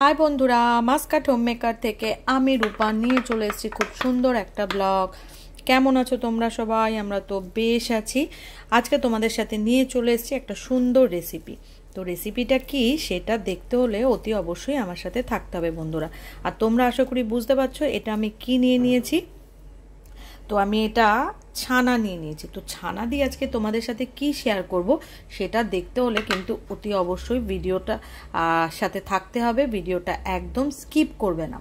High বন্ধুরা, Muscat homemaker থেকে আমি রূপা নিয়ে চলে এসেছি খুব সুন্দর একটা ব্লগ। কেমন আছো তোমরা সবাই? আমরা তো বেশ আছি। আজকে তোমাদের সাথে নিয়ে চলে এসেছি একটা সুন্দর রেসিপি। তো রেসিপিটা কি সেটা দেখতে হলে অতি অবশ্যই আমার সাথে থাকতে হবে বন্ধুরা। আর তোমরা আশা করি বুঝতে পারছো এটা আমি কি নিয়ে নিয়েছি। তো আমি এটা ছানা নিয়ে নিয়েছি। তো ছানা দিয়ে আজকে তোমাদের সাথে কি শেয়ার করব সেটা দেখতে হলে কিন্তু অতি অবশ্যই ভিডিওটা সাথে থাকতে হবে। ভিডিওটা একদম স্কিপ করবে না।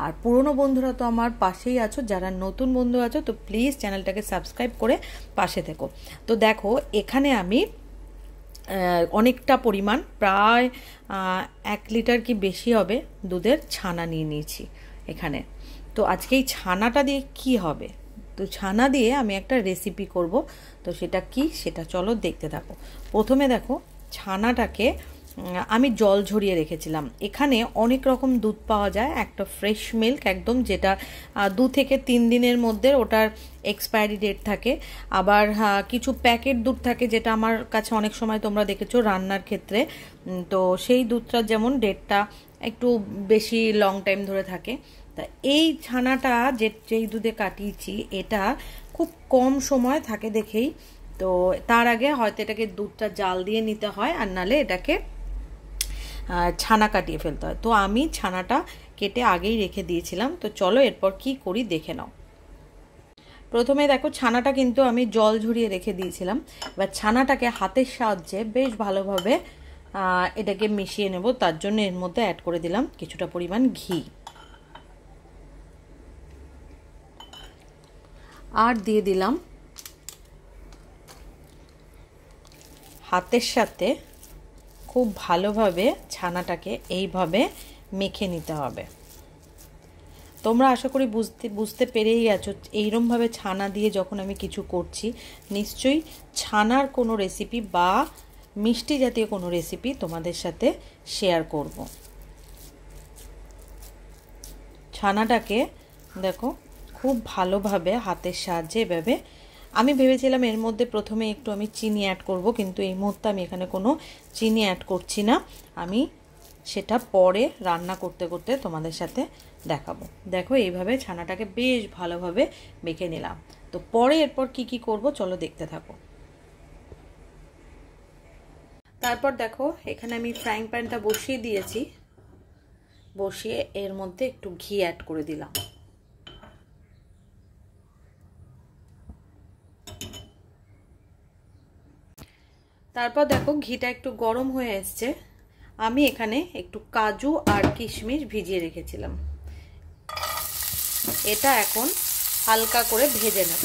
আর পুরনো বন্ধুরা তো আমার পাশেই আছো, যারা নতুন বন্ধু আছো তো প্লিজ চ্যানেলটাকে সাবস্ক্রাইব করে পাশে থেকো। তো দেখো এখানে আমি অনেকটা পরিমাণ প্রায় 1 লিটার কি বেশি হবে দুধের ছানা নিয়ে নিয়েছি এখানে। তো আজকে এই ছানাটা দিয়ে কি হবে, তো ছানা দিয়ে আমি একটা রেসিপি করব। তো সেটা কি সেটা চলো দেখতে থাকো। প্রথমে দেখো ছানাটাকে আমি জল ঝরিয়ে রেখেছিলাম। এখানে অনেক রকম দুধ পাওয়া যায়, একটা ফ্রেশ মিল্ক একদম, যেটা 2 থেকে 3 দিনের মধ্যে ওটার এক্সপায়ারি ডেট থাকে। আবার কিছু প্যাকেট দুধ থাকে, যেটা আমার কাছে অনেক সময় তোমরা দেখেছো রান্নার ক্ষেত্রে। তো সেই দুধটার যেমন ডেটটা একটু বেশি লং টাইম ধরে থাকে। তা এই ছানাটা যেই দুধে কাটিয়েছি এটা খুব কম সময় থাকে দেখেই। তো তার আগে হয়তো এটাকে দুধটা জাল দিয়ে নিতে হয়, আর নালে এটাকে ছানা কাটিয়ে ফেলতে হয়। তো আমি ছানাটা কেটে আগেই রেখে দিয়েছিলাম। তো চলো এরপর কি করি দেখে নাও। প্রথমে দেখো ছানাটা কিন্তু আমি জল ঝরিয়ে রেখে দিয়েছিলাম। এবার ছানাটাকে হাতের সাহায্যে বেশ ভালোভাবে এটাকে মিশিয়ে নেব। তার জন্য এর মধ্যে অ্যাড করে দিলাম কিছুটা পরিমাণ ঘি, আর দিয়ে দিলাম হাতের সাথে খুব ভালোভাবে ছানাটাকে এইভাবে মেখে নিতে হবে। তোমরা আশা করি বুঝতে পেরেই গেছো এইরকমভাবে ছানা দিয়ে যখন আমি কিছু করছি, নিশ্চয়ই ছানার কোনো রেসিপি বা মিষ্টি জাতীয় কোনো রেসিপি তোমাদের সাথে শেয়ার করব। ছানাটাকে দেখো খুব ভালোভাবে হাতের সাহায্যে এভাবে, আমি ভেবেছিলাম এর মধ্যে প্রথমে একটু আমি চিনি অ্যাড করব, কিন্তু এই মুহূর্তে আমি এখানে কোনো চিনি অ্যাড করছি না। আমি সেটা পরে রান্না করতে করতে তোমাদের সাথে দেখাবো। দেখো এইভাবে ছানাটাকে বেশ ভালোভাবে মেখে নিলাম। তো পরে এরপর কি করব চলো দেখতে থাকো। তারপর দেখো এখানে আমি ফ্রাইং প্যানটা বসিয়ে দিয়েছি। বসিয়ে এর মধ্যে একটু ঘি অ্যাড করে দিলাম। তারপর দেখো ঘিটা একটু গরম হয়ে এসছে। আমি এখানে একটু কাজু আর কিশমিশ ভিজিয়ে রেখেছিলাম, এটা এখন হালকা করে ভেজে নেব।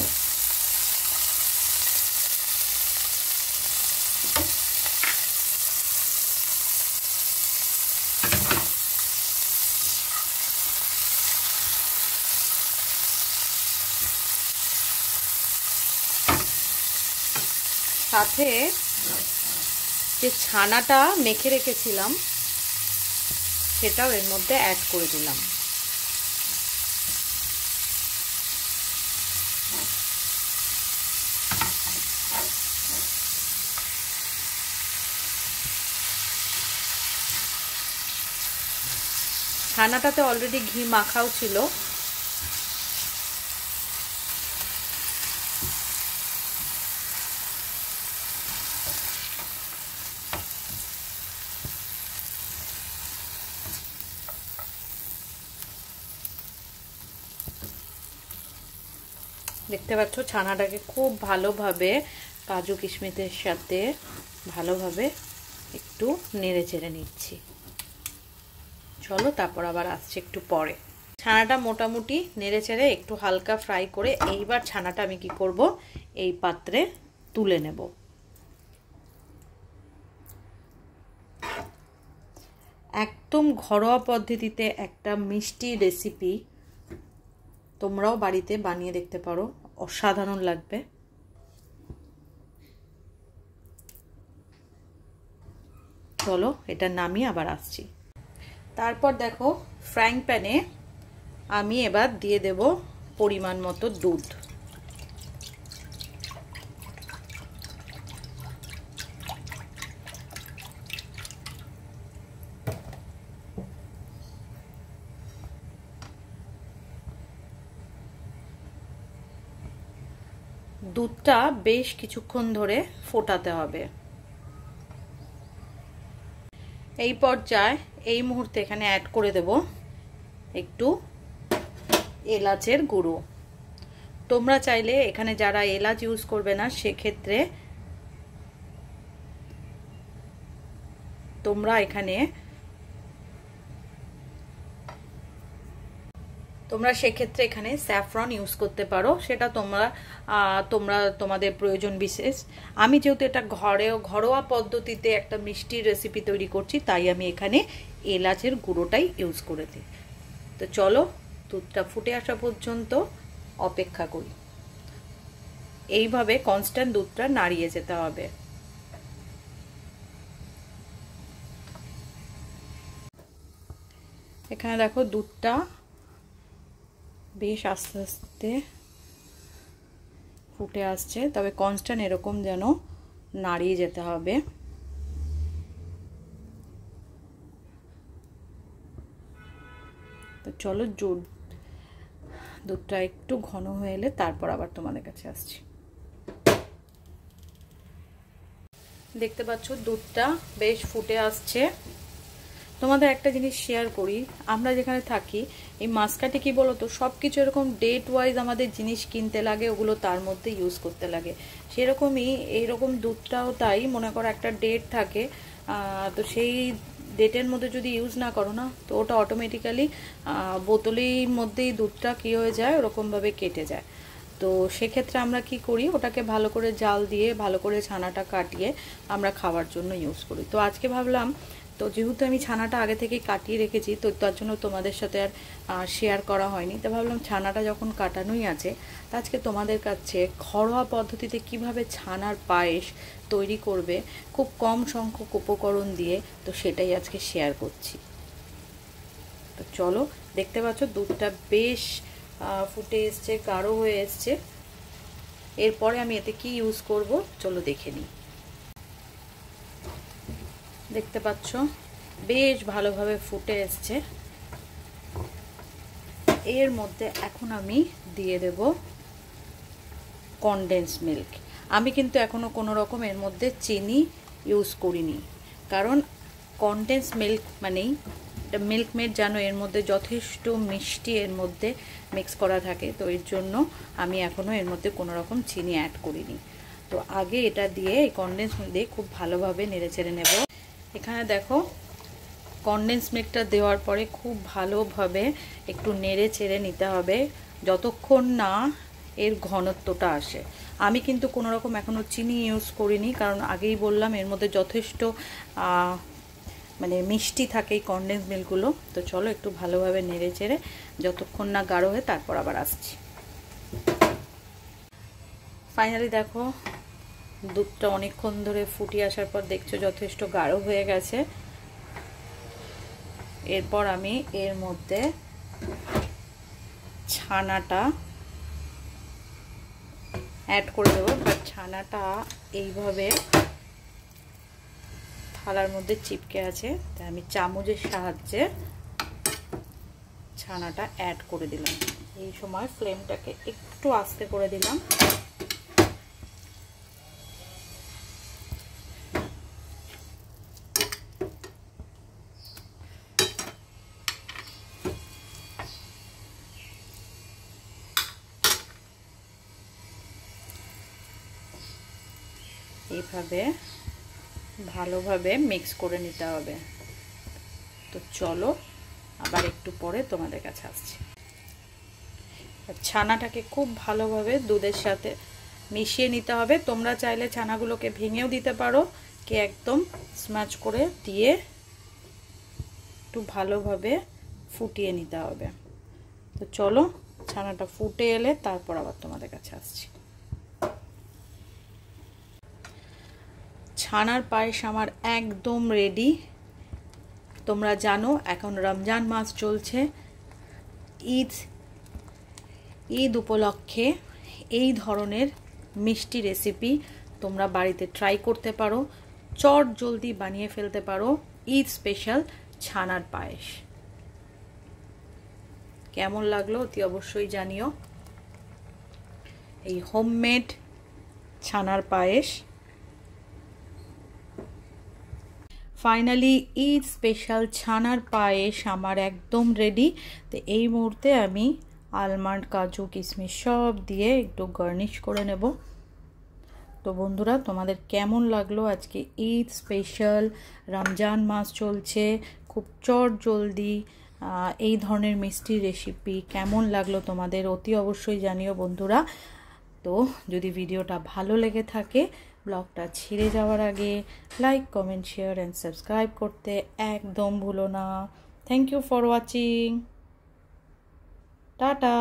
সাথে যে ছানাটা মেখে রেখেছিলাম সেটাও এর মধ্যে অ্যাড করে দিলাম। ছানাটাতে অলরেডি ঘি মাখাও ছিল। দেখতে পাচ্ছ ছানাটাকে খুব ভালোভাবে কাজু কিশমিশের সাথে ভালোভাবে একটু নেড়ে চেড়ে নিচ্ছি। চলো তারপর আবার আসছে একটু পরে। ছানাটা মোটামুটি নেড়ে চেড়ে একটু হালকা ফ্রাই করে এইবার ছানাটা আমি কি করব, এই পাত্রে তুলে নেব। একদম ঘরোয়া পদ্ধতিতে একটা মিষ্টি রেসিপি তোমরাও বাড়িতে বানিয়ে দেখতে পারো, অসাধারণ লাগবে। চলো এটা নামিয়ে আবার আসছি। তারপর দেখো ফ্রাইং প্যানে আমি এবার দিয়ে দেব পরিমাণ মতো দুধ। দুধটা বেশ কিছুক্ষণ ধরে ফোটাতে হবে। এই পর্যায়ে এই মুহূর্তে এখানে অ্যাড করে দেব একটু এলাচের গুঁড়ো। তোমরা চাইলে এখানে যারা এলাচ ইউজ করবে না সেক্ষেত্রে তোমরা সেক্ষেত্রে এখানে স্যাফরন ইউজ করতে পারো, সেটা তোমাদের প্রয়োজন বিশেষ। আমি যেহেতু এটা ঘরোয়া পদ্ধতিতে একটা মিষ্টির রেসিপি তৈরি করছি, তাই আমি এখানে এলাচের গুঁড়োটাই ইউজ করে দিই। তো চলো দুধটা ফুটে আসা পর্যন্ত অপেক্ষা করি। এইভাবে কনস্ট্যান্ট দুধটা নাড়িয়ে যেতে হবে। এখানে দেখো দুধটা বেশ আস্তে আস্তে ফুটে আসছে, তবে কনস্ট্যান্ট এরকম যেন নাড়িয়ে যেতে হবে। তো চলো দুধটা একটু ঘন হয়ে এলে তারপর আবার তোমাদের কাছে আসছি। দেখতে পাচ্ছ দুধটা বেশ ফুটে আসছে। তোমাদের একটা জিনিস শেয়ার করি, আমরা যেখানে থাকি এই মাসকাটে কি বলতো সব কিছু এরকম ডেট ওয়াইজ আমাদের জিনিস কিনতে লাগে, ওগুলো তার মধ্যে ইউজ করতে লাগে। সেরকমই এইরকম দুধটাও তাই, মনে করো একটা ডেট থাকে, তো সেই ডেটের মধ্যে যদি ইউজ না করো না, তো ওটা অটোমেটিক্যালি বোতলের মধ্যেই দুধটা কি হয়ে যায়, ওরকমভাবে কেটে যায়। তো সেক্ষেত্রে আমরা কি করি, ওটাকে ভালো করে জাল দিয়ে ভালো করে ছানাটা কাটিয়ে আমরা খাওয়ার জন্য ইউজ করি। তো আজকে ভাবলাম, তো যেহেতু আমি ছানাটা আগে থেকেই কাটিয়ে রেখেছি, তো তার জন্য তোমাদের সাথে আর শেয়ার করা হয়নি। তো ভাবলাম ছানাটা যখন কাটানোই আছে, তা আজকে তোমাদের কাছে ঘরোয়া পদ্ধতিতে কিভাবে ছানার পায়েস তৈরি করবে খুব কম সংখ্যক উপকরণ দিয়ে, তো সেটাই আজকে শেয়ার করছি। তো চলো, দেখতে পাচ্ছ দুধটা বেশ ফুটে এসছে, গাঢ় হয়ে এসছে। এরপরে আমি এতে কি ইউজ করব চলো দেখে নিই। দেখতে পাচ্ছ বেশ ভালোভাবে ফুটে এসছে। এর মধ্যে এখন আমি দিয়ে দেব কনডেন্স মিল্ক। আমি কিন্তু এখনো কোনো রকম এর মধ্যে চিনি ইউজ করিনি, কারণ কনডেন্স মিল্ক মানেই এটা মিল্ক মেড, জানো এর মধ্যে যথেষ্ট মিষ্টি এর মধ্যে মিক্স করা থাকে। তো এর জন্য আমি এখনো এর মধ্যে কোনো রকম চিনি অ্যাড করিনি। তো আগে এটা দিয়ে এই কনডেন্স মিল্ক দিয়ে খুব ভালোভাবে নেড়ে চেড়ে নেব। এখানে দেখো কনডেন্স মিল্কটা দেওয়ার পরে খুব ভালোভাবে একটু নেড়ে চেড়ে নিতে হবে যতক্ষণ না এর ঘনত্বটা আসে। আমি কিন্তু কোনো রকম এখনও চিনি ইউজ করিনি, কারণ আগেই বললাম এর মধ্যে যথেষ্ট মানে মিষ্টি থাকে এই কনডেন্স মিল্কগুলো। তো চলো একটু ভালোভাবে নেড়ে চেড়ে যতক্ষণ না গাঢ় হয় তারপর আবার আসছি। ফাইনালি দেখো দুধটা অনেকক্ষণ ধরে ফুটিয়ে আসার পর দেখছো যথেষ্ট গাঢ় হয়ে গেছে। এরপর আমি এর মধ্যে ছানাটা অ্যাড করে দেবো। বাট ছানাটা এইভাবে থালার মধ্যে চিপকে আছে, তাই আমি চামচের সাহায্যে ছানাটা অ্যাড করে দিলাম। এই সময় ফ্লেমটাকে একটু আস্তে করে দিলাম। এইভাবে ভালোভাবে মিক্স করে নিতে হবে। তো চলো আবার একটু পরে তোমাদের কাছে আসছি। ছানাটাকে খুব ভালোভাবে দুধের সাথে মিশিয়ে নিতে হবে। তোমরা চাইলে ছানাগুলোকে ভেঙেও দিতে পারো, কে একদম স্ম্যাশ করে দিয়ে একটু ভালোভাবে ফুটিয়ে নিতে হবে। তো চলো ছানাটা ফুটে এলে তারপর আবার তোমাদের কাছে আসছি। ছানার পায়েস আমার একদম রেডি। তোমরা জানো এখন রমজান মাস চলছে, ঈদ উপলক্ষে এই ধরনের মিষ্টি রেসিপি তোমরা বাড়িতে ট্রাই করতে পারো, চট জলদি বানিয়ে ফেলতে পারো ঈদ স্পেশাল ছানার পায়েস। কেমন লাগলো অতি অবশ্যই জানিও। এই হোমমেড ছানার পায়েস। ফাইনালি ঈদ স্পেশাল ছানার পায়েস আমার একদম রেডি। তো এই মুহূর্তে আমি আলমন্ড, কাজু, কিশমিশ সব দিয়ে একটু গার্নিশ করে নেব। তো বন্ধুরা, তোমাদের কেমন লাগলো আজকে ঈদ স্পেশাল? রমজান মাস চলছে, খুব চটজলদি এই ধরনের মিষ্টি রেসিপি কেমন লাগলো তোমাদের অতি অবশ্যই জানিও বন্ধুরা। তো যদি ভিডিওটা ভালো লেগে থাকে, ব্লগটা ছেড়ে যাওয়ার আগে like, comment, share and subscribe করতে একদম ভুলো না। Thank you for watching. Tata.